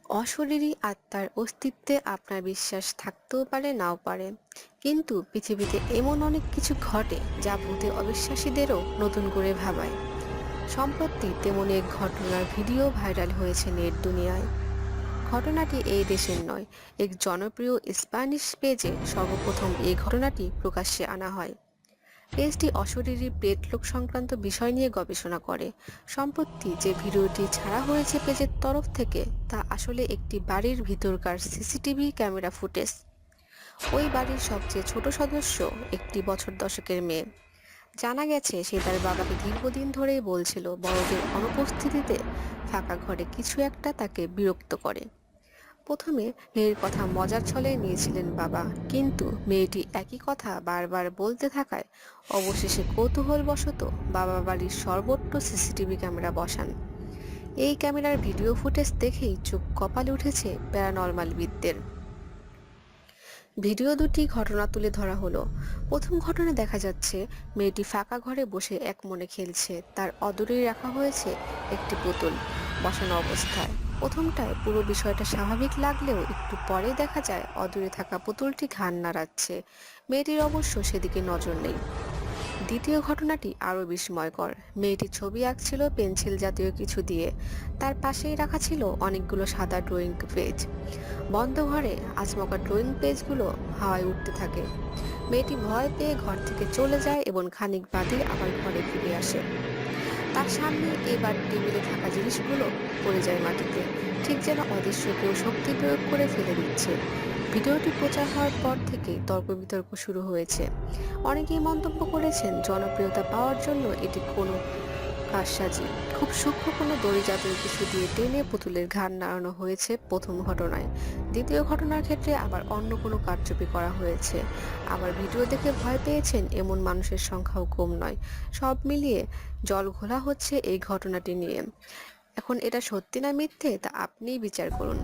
অশরীরী আত্মার অস্তিত্বে আপনার বিশ্বাস থাকতেও পারে নাও পারে, কিন্তু পৃথিবীতে এমন অনেক কিছু ঘটে যা ভূতে অবিশ্বাসীদেরও নতুন করে ভাবায়। সম্প্রতি তেমনি এক ঘটনার ভিডিও ভাইরাল হয়েছে নেট দুনিয়ায়। ঘটনাটি এই দেশের নয়, এক জনপ্রিয় স্প্যানিশ পেজে সর্বপ্রথম এই ঘটনাটি প্রকাশ্যে আনা হয়। পেজটি অশরীরী প্রেতলোক সংক্রান্ত বিষয় নিয়ে গবেষণা করে। সম্প্রতি যে ভিডিওটি ছাড়া হয়েছে পেজের তরফ থেকে, তা আসলে একটি বাড়ির ভিতরকার সিসিটিভি ক্যামেরা ফুটেজ। ওই বাড়ির সবচেয়ে ছোট সদস্য একটি বছর দশকের মেয়ে। জানা গেছে সে তার বাবাকে দীর্ঘদিন ধরেই বলছিল বড়দের অনুপস্থিতিতে ফাঁকা ঘরে কিছু একটা তাকে বিরক্ত করে। প্রথমে মেয়ের কথা মজার ছলে নিয়েছিলেন বাবা, কিন্তু মেয়েটি একই কথা বারবার বলতে থাকায় অবশেষে কৌতূহলবশত বাবা বাড়ির সর্বত্র সিসিটিভি ক্যামেরা বসান। এই ক্যামেরার ভিডিও ফুটেজ দেখেই চোখ কপালে উঠেছে প্যারানরমালবিদদের। ভিডিও দুটি ঘটনা তুলে ধরা হলো। প্রথম ঘটনায় দেখা যাচ্ছে মেয়েটি ফাঁকা ঘরে বসে এক মনে খেলছে। তার অদূরেই রাখা হয়েছে একটি বোতল বসানো অবস্থায়। প্রথমটায় পুরো বিষয়টা স্বাভাবিক লাগলেও একটু পরে দেখা যায় অদূরে থাকা বোতলটি ঘাড় নাড়াচ্ছে। মেয়েটির অবশ্য সেদিকে নজর নেই। দ্বিতীয় ঘটনাটি আরও বিস্ময়কর। মেয়েটি ছবি আঁকছিল পেন্সিল জাতীয় কিছু দিয়ে। তার পাশেই রাখা ছিল অনেকগুলো সাদা ড্রয়িং পেজ। বন্ধ ঘরে আচমকা ড্রয়িং পেজগুলো হাওয়ায় উঠতে থাকে। মেয়েটি ভয় পেয়ে ঘর থেকে চলে যায় এবং খানিক বাদে আবার ঘরে ফিরে আসে। তার সামনে এবার টেবিলে থাকা জিনিসগুলো পড়ে যায় মাটিতে, ঠিক যেন অদৃশ্য কেউ শক্তি প্রয়োগ করে ফেলে দিচ্ছে। ভিডিওটি প্রচার হওয়ার পর থেকে তর্ক বিতর্ক শুরু হয়েছে। অনেকেই মন্তব্য করেছেন জনপ্রিয়তা পাওয়ার জন্য এটি কোনো কারসাজি। খুব সূক্ষ্ম কোনো দড়ি জাতীয় কিছু দিয়ে টেনে পুতুলের ঘাড় নাড়ানো হয়েছে প্রথম ঘটনায়। দ্বিতীয় ঘটনার ক্ষেত্রে আবার অন্য কোনো কারচুপি করা হয়েছে। আবার ভিডিও দেখে ভয় পেয়েছেন এমন মানুষের সংখ্যাও কম নয়। সব মিলিয়ে জল ঘোলা হচ্ছে এই ঘটনাটি নিয়ে। এখন এটা সত্যি না মিথ্যে তা আপনিই বিচার করুন।